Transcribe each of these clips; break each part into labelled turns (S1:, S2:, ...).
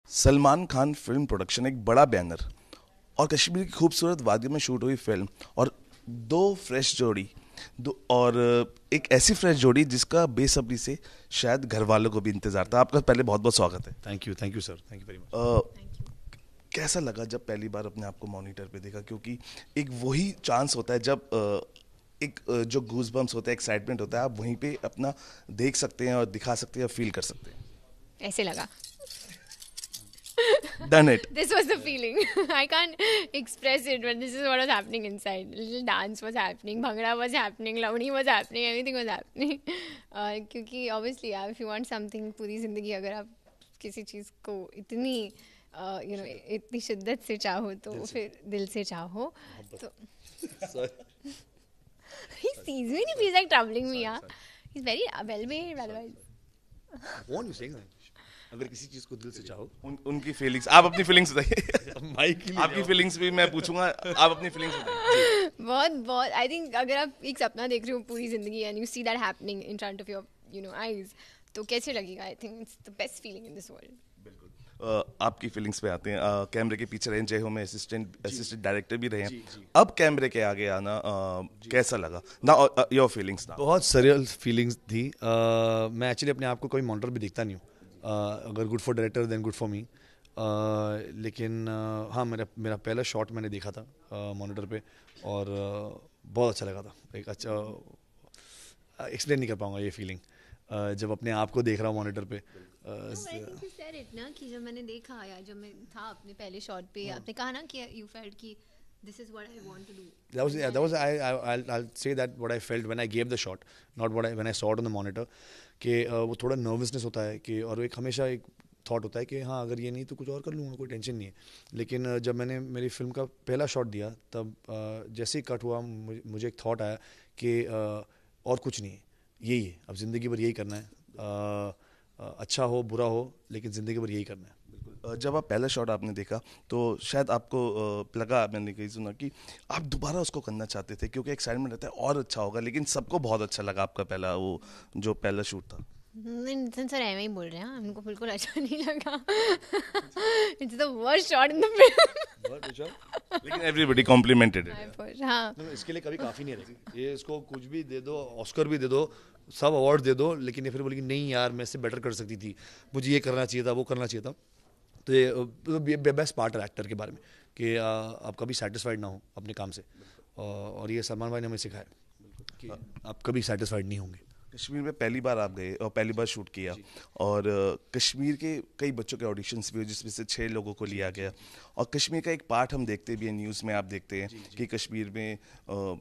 S1: Salman Khan film production एक बड़ा banner और कश्मीर की खूबसूरत वादियों में शूट हुई फिल्म और दो फ्रेश जोड़ी एक ऐसी फ्रेश जोड़ी जिसका बेसब्री से शायद घर वालों को भी इंतजार था। आपका पहले बहुत बहुत स्वागत है।
S2: Thank you sir, thank you very much.
S1: कैसा लगा जब पहली बार अपने आप को मॉनिटर पे देखा, क्योंकि एक वही चांस होता है जब जो गूज बम्स होता है, एक्साइटमेंट होता है, आप वहीं पे अपना देख सकते हैं और दिखा सकते हैं और फील कर सकते हैं।
S3: ऐसे लगा।
S1: Done it.
S3: This was the feeling. I can't express it, but this is what was happening inside. Little dance was happening, bhangra was happening, lavani was happening, everything was happening. क्योंकि obviously यार, if you want something पूरी ज़िंदगी अगर आप किसी चीज़ को इतनी इतनी शिद्दत से चाहो तो फिर दिल से चाहो तो he sees me and he feels like troubling me. Yeah, he's very well behaved otherwise.
S2: What you saying? अगर किसी चीज को दिल से चाहो
S1: उनकी फीलिंग्स, आप अपनी फीलिंग्स बताइए।
S2: माइक के लिए
S1: आपकी फीलिंग्स भी मैं पूछूंगा, आप अपनी फीलिंग्स बताइए।
S3: बहुत आई थिंक अगर आप एक सपना देख रहे हो पूरी जिंदगी and you see that happening in front of your eyes, तो कैसे लगेगा? I think it's the best feeling in this world.
S1: आपकी फीलिंग्स पे आते हैं। कैमरे के पीछे रहे जय हो में असिस्टेंट डायरेक्टर भी रहे हैं। अब कैमरे के आगे आना कैसा लगा ना? योर फीलिंग्स ना?
S2: बहुत सरियल फीलिंग्स थी। मैं एक्चुअली अपने आप को कोई मॉनिटर भी दिखता नहीं हूँ। अगर good for director then good for me. लेकिन हाँ, मेरा पहला शॉट मैंने देखा था मॉनिटर पे और बहुत अच्छा लगा था। एक अच्छा एक्सप्लेन नहीं कर पाऊंगा ये फीलिंग जब अपने आप को देख रहा हूँ मॉनिटर पे।
S3: ना कि जब मैंने देखा या जब मैं था अपने पहले शॉट पे, आपने कहा ना कि यू फेल्ट कि this is what I want to do.
S2: I'll say that what I felt when I gave the shot, not when I saw it on the monitor. कि वो थोड़ा नर्वसनेस होता है कि, और एक हमेशा एक थॉट होता है कि हाँ अगर ये नहीं तो कुछ और कर लूँगा, कोई टेंशन नहीं है। लेकिन जब मैंने मेरी फिल्म का पहला शॉट दिया तब जैसे ही कट हुआ मुझे एक थॉट आया कि और कुछ नहीं है, यही है, अब ज़िंदगी भर यही करना है। अच्छा हो बुरा हो लेकिन ज़िंदगी भर यही करना है।
S1: जब आप पहला शॉट आपने देखा तो शायद आपको लगा, मैंने कहीं सुना कि आप दोबारा उसको करना चाहते थे क्योंकि एक्साइटमेंट रहता है और अच्छा होगा, लेकिन सबको बहुत अच्छा लगा आपका पहला वो जो पहला शूट था।
S3: नितिन सर ऐਵੇਂ ही बोल रहे हैं, हमको बिल्कुल अच्छा नहीं लगा। It's the worst shot in the film.
S1: लेकिन एवरीबॉडी कॉम्प्लीमेंटेड इट।
S3: हाँ,
S2: इसके लिए कभी काफ़ी नहीं रहेगी। ये इसको कुछ भी दे दो, ऑस्कर भी दे दो, सब अवार्ड दे दो, लेकिन ये फिर बोलेगी नहीं यार मैं इससे बेटर कर सकती थी, मुझे ये करना चाहिए था, वो करना चाहिए था। तो ये बेस्ट पार्ट है एक्टर के बारे में कि आप कभी सेटिस्फाइड ना हो अपने काम से, और ये सलमान भाई ने हमें सिखाया कि आप कभी सेटिस्फाइड नहीं होंगे।
S1: कश्मीर में पहली बार आप गए और पहली बार शूट किया, और कश्मीर के कई बच्चों के ऑडिशंस भी हुए जिसमें से 6 लोगों को लिया गया, और कश्मीर का एक पार्ट हम देखते भी हैं, न्यूज़ में आप देखते हैं कि कश्मीर में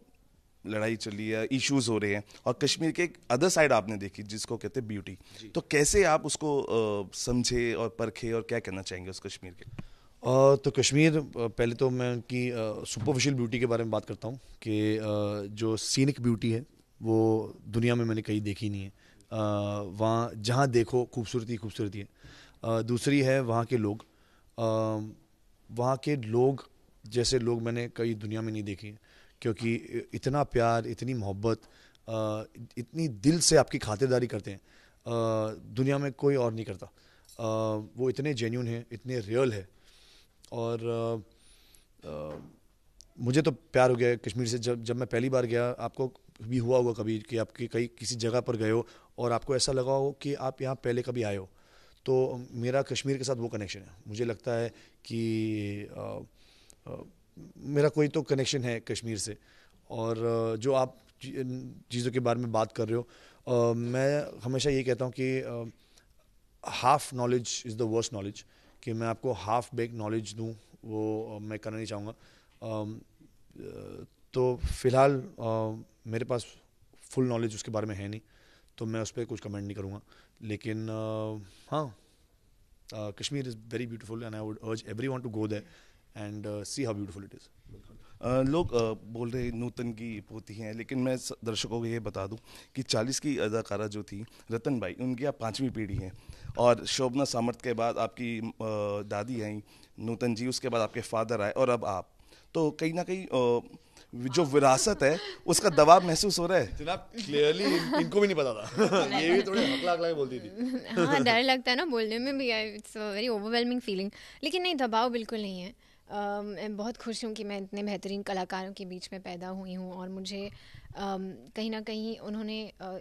S1: लड़ाई चली है, इश्यूज हो रहे हैं, और कश्मीर के एक अदर साइड आपने देखी जिसको कहते हैं ब्यूटी। तो कैसे आप उसको समझे और परखे, और क्या कहना चाहेंगे उस कश्मीर के?
S2: तो कश्मीर, पहले तो मैं उनकी सुपरफिशियल ब्यूटी के बारे में बात करता हूँ कि जो सीनिक ब्यूटी है वो दुनिया में मैंने कहीं देखी नहीं है। वहाँ जहाँ देखो खूबसूरती है। दूसरी है वहाँ के लोग। वहाँ के लोग जैसे लोग मैंने कई दुनिया में नहीं देखे हैं, क्योंकि इतना प्यार, इतनी मोहब्बत, इतनी दिल से आपकी खातिरदारी करते हैं, दुनिया में कोई और नहीं करता। वो इतने जेन्यून है, इतने रियल है, और मुझे तो प्यार हो गया कश्मीर से। जब मैं पहली बार गया, आपको भी हुआ होगा कभी कि आपके कहीं किसी जगह पर गए हो और आपको ऐसा लगा हो कि आप यहाँ पहले कभी आए हो, तो मेरा कश्मीर के साथ वो कनेक्शन है। मुझे लगता है कि मेरा कोई तो कनेक्शन है कश्मीर से। और जो आप चीज़ों के बारे में बात कर रहे हो, मैं हमेशा ये कहता हूँ कि half knowledge is the worst knowledge, कि मैं आपको हाफ बेक नॉलेज दूँ वो मैं करना नहीं चाहूँगा। तो फ़िलहाल मेरे पास फुल नॉलेज उसके बारे में है नहीं, तो मैं उस पर कुछ कमेंट नहीं करूँगा। लेकिन हाँ, Kashmir is very beautiful and I would urge everyone to go there and see how beautiful it is.
S1: लोग बोल रहे नूतन की पोती हैं, लेकिन मैं दर्शकों को ये बता दूं कि 40 की अदाकारा जो थी रतन बाई, उनकी आप 5वीं पीढ़ी हैं, और शोभना सामर्थ के बाद आपकी दादी आई नूतन जी, उसके बाद आपके फादर आए, और अब आप। तो कहीं ना कहीं जो विरासत है उसका दबाव महसूस हो रहा है?
S2: जनाब क्लियरली इनको भी नहीं पता था। ये भी थोड़ी हकला हकला के बोलती थी।
S3: हाँ, डर लगता है ना बोलने में भी, it's a very overwhelming feeling. लेकिन नहीं, दबाव बिल्कुल नहीं है। मैं बहुत खुश हूँ कि मैं इतने बेहतरीन कलाकारों के बीच में पैदा हुई हूँ, और मुझे कहीं ना कहीं उन्होंने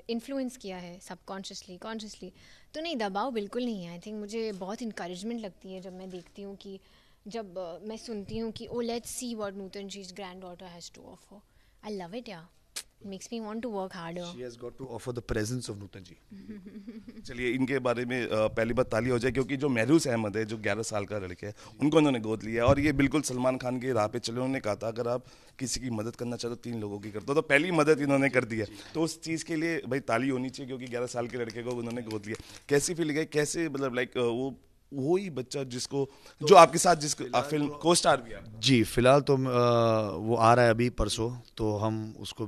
S3: इन्फ्लुएंस किया है सबकॉन्शियसली कॉन्शियसली। तो नहीं, दबाव बिल्कुल नहीं है। आई थिंक मुझे बहुत इनकरेजमेंट लगती है जब मैं देखती हूँ कि जब मैं सुनती हूँ कि oh let's see what Nutan जी's granddaughter has to offer. I love it, yeah. It makes me want to work harder.
S2: She has got to offer the presence of नूतन जी।
S1: चलिए इनके बारे में पहली बात ताली हो जाए, क्योंकि जो महरूस अहमद है, जो 11 साल का लड़का है, उनको उन्होंने गोद लिया और ये बिल्कुल सलमान खान की राह पे चले। उन्होंने कहा था अगर आप किसी की मदद करना चाहते हो 3 लोगों की कर दो, तो पहली मदद इन्होंने कर दी है। तो उस चीज़ के लिए भाई ताली होनी चाहिए, क्योंकि 11 साल के लड़के को उन्होंने गोद लिया। कैसी फीलिंग है, कैसे मतलब लाइक वो ही बच्चा जिसको जो आपके साथ जिसको फिल्म को स्टार भी है?
S2: जी, फिलहाल तो वो आ रहा है अभी परसों, तो हम उसको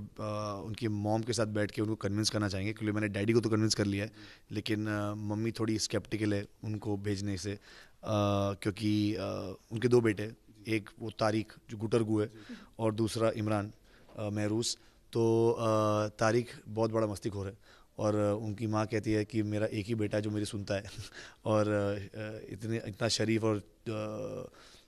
S2: उनकी मॉम के साथ बैठ के उनको कन्विंस करना चाहेंगे, क्योंकि मैंने डैडी को तो कन्विंस कर लिया है, लेकिन मम्मी थोड़ी स्केप्टिकल है उनको भेजने से, क्योंकि उनके 2 बेटे, एक वो तारिक जो गुटरगू है और दूसरा इमरान महरूस। तो तारिक बहुत बड़ा मस्तीखोर है और उनकी माँ कहती है कि मेरा एक ही बेटा जो मेरी सुनता है और इतना शरीफ और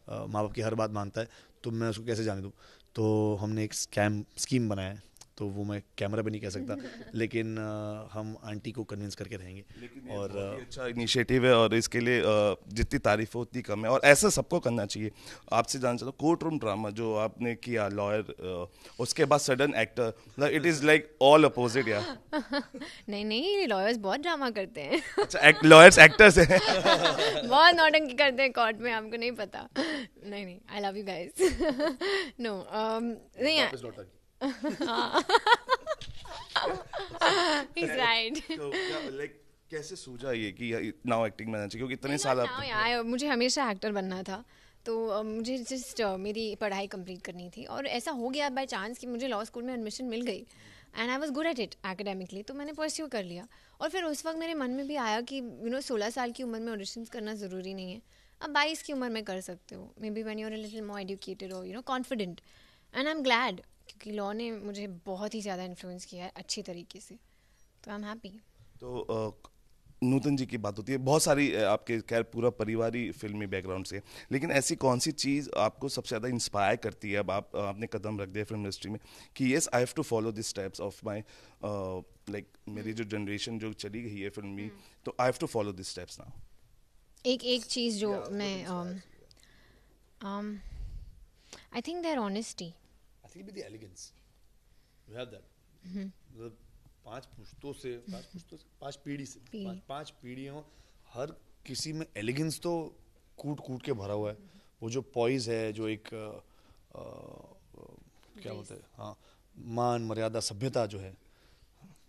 S2: माँ बाप की हर बात मानता है, तो मैं उसको कैसे जाने दूँ। तो हमने एक स्कीम बनाया है, तो वो मैं कैमरा पे नहीं कह सकता, लेकिन हम आंटी को कन्विंस करके रहेंगे। और
S1: अच्छा इनिशिएटिव है और इसके लिए जितनी तारीफ हो उतनी कम है, और ऐसा सबको करना चाहिए। आपसे जानना चाहता हूँ, कोर्ट रूम ड्रामा जो आपने किया लॉयर, उसके बाद sudden actor, it is like all opposite या?
S3: नहीं, लॉयर्स बहुत ड्रामा करते हैं।
S1: अच्छा, लॉयर्स एक्टर्स हैं।
S3: बहुत नौटंकी करते हैं कोर्ट में, आपको नहीं पता। नहीं, I love you guys. No, नहीं, he's right.
S1: तो लाइक कैसे सूझा ये कि नाउ एक्टिंग में आना चाहिए, क्योंकि इतने साल
S3: आप मुझे हमेशा एक्टर बनना था, तो मुझे जस्ट मेरी पढ़ाई कंप्लीट करनी थी, और ऐसा हो गया बाय चांस कि मुझे लॉ स्कूल में एडमिशन मिल गई and I was good at it academically, तो मैंने परस्यू कर लिया। और फिर उस वक्त मेरे मन में भी आया कि 16 साल की उम्र में ऑडिशंस करना ज़रूरी नहीं है, अब 22 की उम्र में कर सकते हो, may be when you are a little more educated और confident. And I am glad, क्योंकि लॉ ने मुझे बहुत ही ज़्यादा इन्फ्लुएंस किया है अच्छी तरीके से, तो आई एम हैप्पी।
S1: तो नूतन जी की बात होती है, बहुत सारी आपके खैर पूरा परिवार ही फिल्मी बैकग्राउंड से, लेकिन ऐसी कौन सी चीज़ आपको सबसे ज़्यादा इंस्पायर करती है अब आपने कदम रख दिया फिल्म इंडस्ट्री में कि yes I have to follow this steps of my like मेरी जो जनरेशन जो चली गई है फिल्मी, तो I have to follow this steps now?
S3: एक चीज़ जो मैं I think their honesty,
S2: I think with the elegance, you have that. मतलब 5 पीढ़ी से 5 पीढ़ियों, हर किसी में एलिगेंस तो कूट के भरा हुआ है। वो जो पॉइज है, जो एक क्या बोलते हैं, हाँ, मान मर्यादा सभ्यता जो है,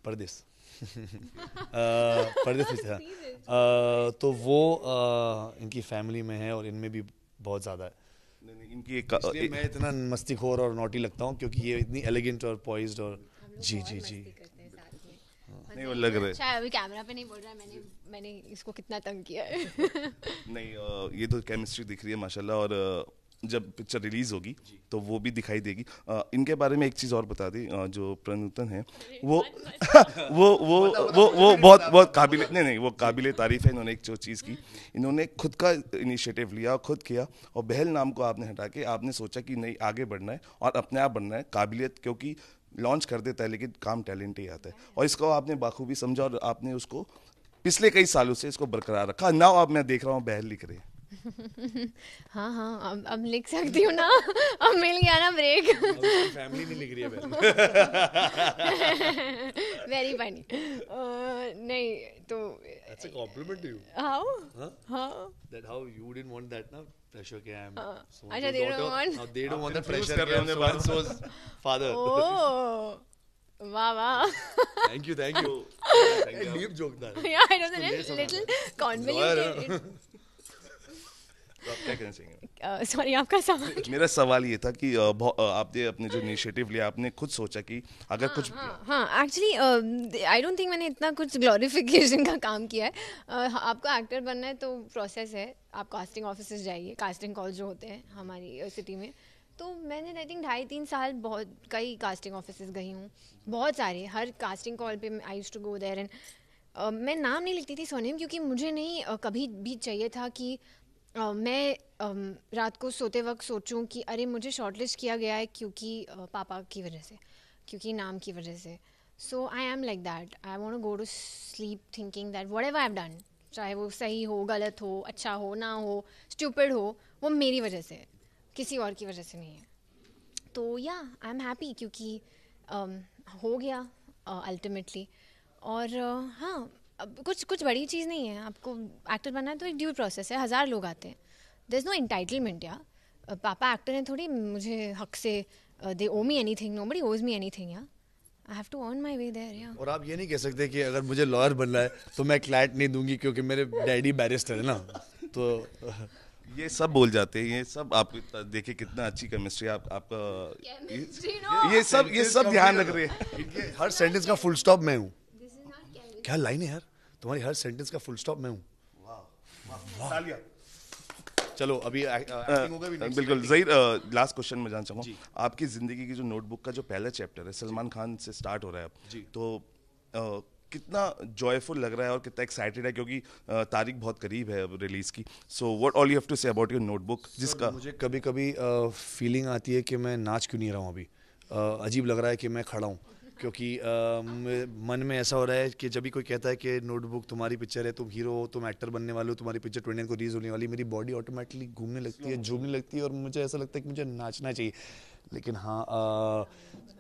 S2: परदेश परदेश में था, तो वो इनकी फैमिली में है और इनमें भी बहुत ज़्यादा है।
S1: नहीं, इनकी
S2: इसलिए मैं इतना मस्तीखोर और नॉटी लगता हूँ, क्योंकि ये इतनी एलिगेंट और पॉइज्ड और जी
S1: नहीं वो लग रहा है।
S3: शायद अभी कैमरा पे नहीं बोल रहा है, मैंने इसको कितना तंग किया है।
S1: नहीं ये तो केमिस्ट्री दिख रही है माशाल्लाह, और जब पिक्चर रिलीज होगी तो वो भी दिखाई देगी। इनके बारे में एक चीज़ और बता दी, जो प्रनूतन है वो वो बहुत काबिल, नहीं वो काबिल तारीफ है। इन्होंने एक जो चीज़ की, इन्होंने खुद का इनिशिएटिव लिया, खुद किया, और बहल नाम को आपने हटा के आपने सोचा कि नहीं आगे बढ़ना है और अपने आप बढ़ना है। काबिलियत क्योंकि लॉन्च कर देता है, लेकिन काम टैलेंट ही आता है, और इसको आपने बाखूबी समझा और आपने उसको पिछले कई सालों से इसको बरकरार रखा। नाउ अब मैं देख रहा हूँ बहल लिख रहे हैं।
S3: हाँ अब लिख सकती हूँ ना, अब मिल गया ना ब्रेक।
S2: फैमिली नहीं लिख रही है
S3: वेरी फनी। नहीं तो
S2: that's a compliment to you.
S3: how
S2: That how you didn't want that now pressure के I am
S3: अच्छा they don't want,
S2: now they don't want that pressure के हमने once was father.
S3: oh वाह
S2: Thank you deep joke that.
S3: yeah I know the little convoluted.
S1: तो आप क्या कहना चाहेंगे?
S3: सॉरी आपका सवाल?
S1: मेरा सवाल ये था कि आपने अपने जो इनिशिएटिव लिया, आपने खुद सोचा कि अगर कुछ
S3: हाँ एक्चुअली आई डोंट थिंक मैंने इतना कुछ ग्लोरिफिकेशन का काम किया है। आपको एक्टर बनना है तो प्रोसेस है, आप कास्टिंग ऑफिसेस जाइए, कास्टिंग कॉल जो होते हैं हमारी सिटी में, तो मैंने आई थिंक 2.5-3 साल बहुत कई कास्टिंग ऑफिसेज गई हूँ, बहुत सारे, हर कास्टिंग कॉल पे I used to go there and मैं नाम नहीं लिखती थी सोनेम, क्योंकि मुझे नहीं कभी भी चाहिए था कि मैं रात को सोते वक्त सोचूं कि अरे मुझे शॉर्टलिस्ट किया गया है क्योंकि पापा की वजह से, क्योंकि नाम की वजह से. So I am like that. I want to go to sleep thinking that whatever I have done, चाहे वो सही हो, गलत हो, अच्छा हो, ना हो, स्टूपिड हो, वो मेरी वजह से है, किसी और की वजह से नहीं है. तो या आई एम हैप्पी क्योंकि हो गया अल्टीमेटली. और हाँ, अब कुछ बड़ी चीज़ नहीं है. आपको एक्टर बनना है तो एक ड्यू प्रोसेस है, 1000 लोग आते हैं. There is no entitlement. या पापा एक्टर हैं थोड़ी मुझे हक से दे ओ मी एनीथिंग, नोबडी ओज मी एनीथिंग. या I have to earn my way there. या
S2: और आप ये नहीं कह सकते कि अगर मुझे लॉयर बनना है तो मैं क्लैट नहीं दूंगी क्योंकि मेरे डैडी बैरिस्टर है ना. तो
S1: ये सब बोल जाते हैं, ये सब आप देखिए कितना अच्छी केमिस्ट्री आपका. ये सब ध्यान रख रहे हैं.
S2: हर सेंटेंस का फुल स्टॉप मैं हूँ. क्या लाइन है यार, तुम्हारी हर सेंटेंस का फुल स्टॉप मैं हूँ. चलो अभी acting होगा भी next
S1: बिल्कुल.
S2: time.
S1: ज़हीर, लास्ट क्वेश्चन में जानना चाहूँगा, आपकी ज़िंदगी की जो नोटबुक का जो पहला चैप्टर है सलमान खान से स्टार्ट हो रहा है अब, तो कितना जॉयफुल लग रहा है और कितना एक्साइटेड है, क्योंकि तारीख बहुत करीब है अब रिलीज की. So what all you have to say about your Notebook, जिसका
S2: मुझे कभी कभी फीलिंग आती है कि मैं नाच क्यों नहीं रहा हूँ अभी. अजीब लग रहा है कि मैं खड़ा हूँ, क्योंकि मन में ऐसा हो रहा है कि जब भी कोई कहता है कि नोटबुक तुम्हारी पिक्चर है, तुम हीरो हो, तुम एक्टर बनने वाले हो, तुम्हारी पिक्चर 29 को रिलीज होने वाली, मेरी बॉडी ऑटोमेटिकली घूमने लगती है, झूमने लगती है और मुझे ऐसा लगता है कि मुझे नाचना चाहिए. लेकिन हाँ,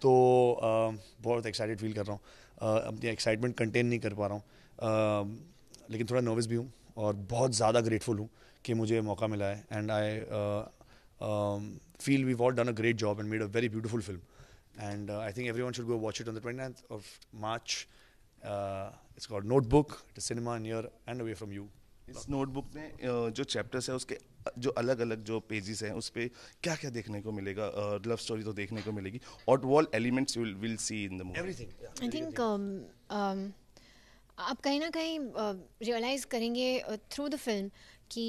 S2: तो बहुत एक्साइटेड फील कर रहा हूँ. अपनी एक्साइटमेंट कंटेन नहीं कर पा रहा हूँ, लेकिन थोड़ा नर्वस भी हूँ और बहुत ज़्यादा ग्रेटफुल हूँ कि मुझे मौका मिला है. And I feel we all done a great job and made a very beautiful film. And I think everyone should go watch it on the 29th of March. It's called Notebook. It is cinema near and away from you.
S1: इस notebook में जो chapters है उसके जो अलग अलग जो pages हैं उस पे क्या क्या देखने को मिलेगा? लव स्टोरी तो देखने को मिलेगी, और what elements you will see in the movie?
S2: Everything.
S3: I think आप कहीं ना कहीं रियलाइज़ करेंगे थ्रू द फिल्म कि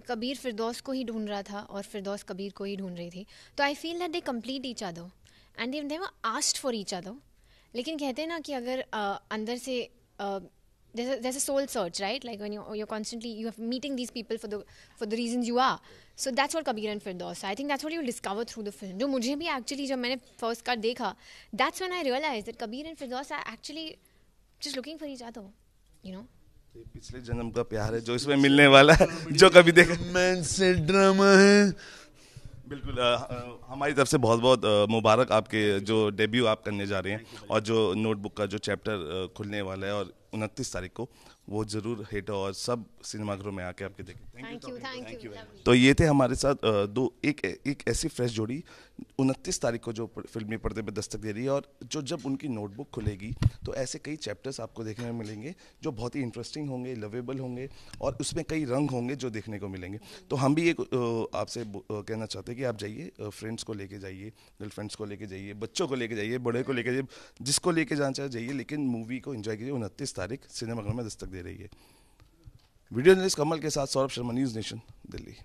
S3: कबीर फिरदौस को ही ढूंढ रहा था और फिरदौस कबीर को ही ढूंढ रही थी. तो I feel that they complete each other and they never asked for each other. लेकिन कहते हैं ना कि अगर अंदर से there's a soul search, right? Like when you're constantly meeting these people for the reasons you are. So that's what Kabir and Firdaus. I think that's what you discover through the film. जो मुझे भी actually जब मैंने first cut देखा, that's when I realized that Kabir and Firdaus are actually just looking for each other, you know.
S1: पिछले जन्म का प्यार है जो इसमें मिलने वाला है, जो कभी देखा.
S2: मैं से ड्रामा है.
S1: बिल्कुल. हमारी तरफ से बहुत बहुत मुबारक आपके जो डेब्यू आप करने जा रहे हैं, और जो नोटबुक का जो चैप्टर खुलने वाला है और 29 तारीख को, वो ज़रूर हिट हो और सब सिनेमाघरों में आके आपके देखें.
S3: Thank you.
S1: तो ये थे हमारे साथ एक ऐसी फ्रेश जोड़ी 29 तारीख को जो फिल्मी पर्दे पे दस्तक दे रही है, और जो जब उनकी नोटबुक खुलेगी तो ऐसे कई चैप्टर्स आपको देखने में मिलेंगे जो बहुत ही इंटरेस्टिंग होंगे, लवेबल होंगे, और उसमें कई रंग होंगे जो देखने को मिलेंगे. तो हम भी एक आपसे कहना चाहते हैं कि आप जाइए, फ्रेंड्स को लेके जाइए, गर्लफ्रेंड्स को लेके जाइए, बच्चों को लेके जाइए, बड़े को लेके जाइए, जिसको लेके जाना चाहे जाइए, लेकिन मूवी को एंजॉय कीजिए. 29 तारीख सिनेमाघरों में दस्तक दे रही है. वीडियो जर्नलिस्ट कमल के साथ सौरभ शर्मा, न्यूज़ नेशन, दिल्ली.